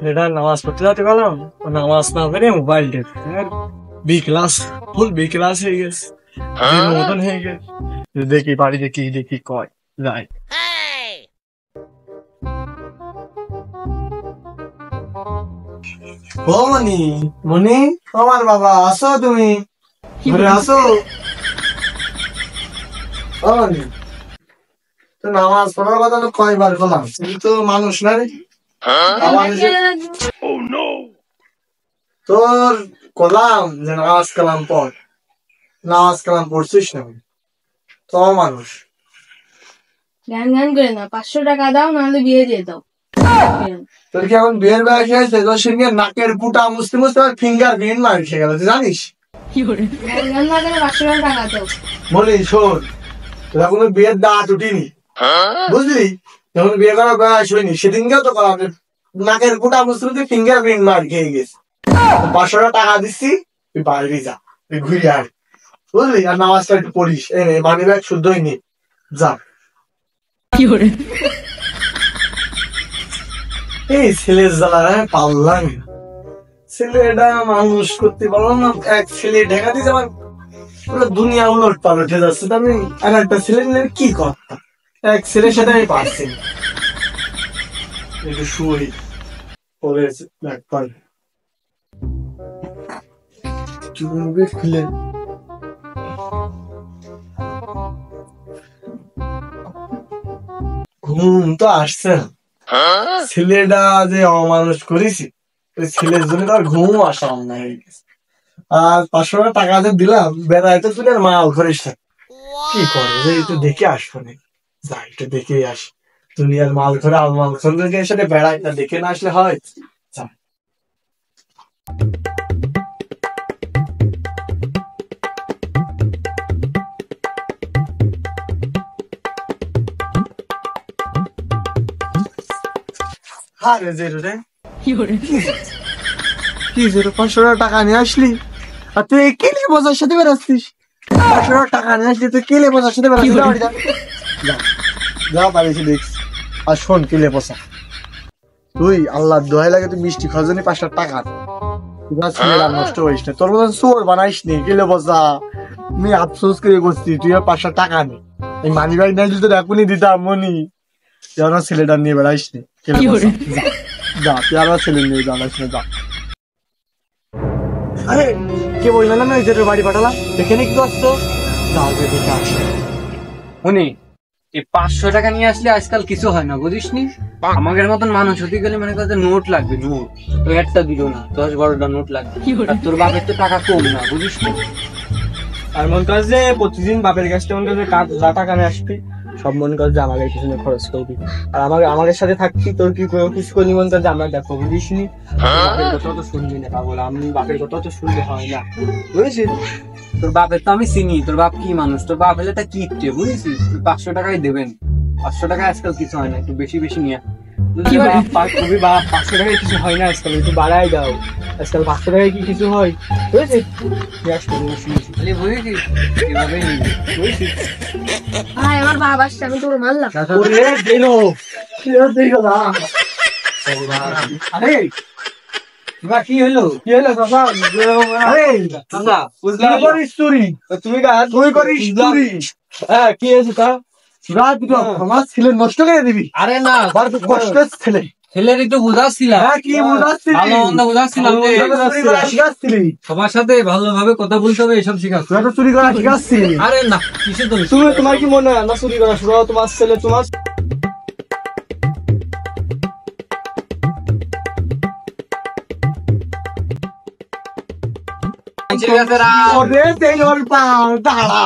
এটা নামাজ পড়তে যাতে গেলাম, নামাজ না করে মোবাইল টেপ বি ক্লাস, ফুল বি ক্লাস হয়ে গেছে, মতন হয়ে গেছে। দেখি বাড়ি দেখি কয় যাই। ও মনি, মনি আমার বাবা, আসো তুমি ঘরে আসো। ও মনি, তো নামাজ পড়ার কথা তো কয়বার বললাম, তুমি তো মানুষ না রে। তোর কলাম যে নামাজ কালাম পড়, নামাজ কালাম পড়ছিস না, তো মানুষ। গান গান করে না, 500 টাকা দাও, নাহলে বিয়ে দিয়ে দাও। তোর কি এখন বিয়ের বয়স হয়েছে? তোর সঙ্গে নাকের পুটা মুছতে মুছতে ফিঙ্গার প্রিন্ট মার খেয়ে গেল, তুই জানিস? গান গান না করে 500 টাকা দাও। বলি শোন, তোর এখনো বিয়ের দাঁত উঠিনি, বুঝলি? যখন বিয়ে করার বয়স হয়নি, সেদিনকেও তো করাম নাকের পুটা মুছতে মুছতে ফিঙ্গার প্রিন্ট মার খেয়ে গেছে। 500 টাকা দিচ্ছি, তুই বাইরে যা, তুই ঘুরে আয়, বুঝলি? আর নামাজটা একটু পড়িস, মানি ব্যাগ শুদ্ধই নি, যা। এই ছেলের জ্বালা পারলাম, ছেলেটা মানুষ করতে পারলাম না। এক ছেলে ঢেকা দিয়েছে, আমার পুরো দুনিয়া উলট পালটে যাচ্ছে। আমি আর একটা ছেলে নিলে কি করতাম, এক ছেলের সাথে আমি পারছি না। একটু শুই পরে খুলে ঘুম তো আসছে না। ছেলেটা যে অমানুষ করেছি, ওই ছেলের জন্য তার ঘুম আসা অন্য হয়ে গেছে। আর 500 টাকা যে দিলাম, বেড়াইতে তুই আর মাল করিস না, কি করে যে একটু দেখে আসবো না, যা একটু দেখে আসি। তুমি আর মাল করে আল মাল করে সাথে বেড়াই না, দেখে না আসলে হয়? যা। হারে যে রে কি যে 500 টাকা নিয়ে আসলি, আর তুই কেলে বোঝার সাথে বেড়াচ্ছিস? 500 টাকা নিয়ে আসলি, তুই কেলে বোঝার সাথে বেড়াচ্ছিস? যা বাড়িতে দেখছি। আর শোন, কেলে পোষা তুই আল্লাহ দোহাই লাগে, তুই মিষ্টি খাওয়ার জন্য 500 টাকা ছেলেরা নষ্ট হইস না, তোর মতন চোর বানাইস নি। কেলে পোষা আমি আফসোস করে করছি, তুই 500 টাকা নে, এই মানি ব্যাগ নাই যদি এখনই দিতাম মনি। যেন ছেলেটা নিয়ে বেড়াইস নি, যা তুই আর ছেলে নিয়ে বেড়াইস না, যা। আরে কে বললো না ওই যে বাড়ি পাঠালাম, এখানে কি করছো? দেখে আসো উনি এই 500 টাকা নিয়ে আসলে আজকাল কিছু হয় না, বুঝিস নি? আমাদের মতন মানুষ হতে গেলে মনে করতে নোট লাগবে, নোট তো একটা দিল না, 10-12টা নোট লাগবে। আর তোর বাপের তো টাকা কম না, বুঝিস নি? আর মন কাজ যে প্রতিদিন বাপের কাছে মন কাছে যা টাকা নিয়ে আসবি, সব মন কাজ যে আমাকে পিছনে খরচ করবি। আর আমাদের সাথে থাকবি, তোর কি কিছু করলি মন কাজ আমরা দেখো, বুঝিস নি? বাপের কথা তো শুনবি না পাগল, আমি বাপের কথা তো শুনতে হয় না, বুঝেছিস? তোর বাপের তো আমি চিনি, তোর বাপ কি মানুষ, তোর বাপ হলে তা কিপটে, বুঝেছিস? 500 টাকাই দেবেন, 500 টাকা আজকাল কিছু হয় না, একটু বেশি বেশি নিয়ে। 500 টাকায় কিছু হয় না আজকাল, একটু বাড়াই দাও। আজকাল 500 টাকায় কি কিছু হয়? বুঝেছিস? বুঝেছিস? এভাবেই নিবি, বুঝেছিস? ভাই আমার বাবা আসছে, আমি তোর মারলাম। আরে কি হলো? কি হলো চাচা? চাচা বুঝলাম করিস চুরি, তুই করিস চুরি। হ্যাঁ, কি হয়েছে তা? আমার ছেলে নষ্ট করে দিবি? আরে না, কষ্টের ছেলে, ছেলের একটু বুঝাচ্ছিলাম। হ্যাঁ, কি বুঝাচ্ছিলি? ভালো মন্দ বুঝাচ্ছিলাম যে শিখাচ্ছিলি, সবার সাথে ভালোভাবে কথা বলতে হবে, এসব শিখাচ্ছি। তুই তো চুরি করা শিখাচ্ছিলি? আরে না, কিসে তুমি? তোমার কি মনে হয় না চুরি করা শুরু? তোমার ছেলে তোমার দাঁড়া।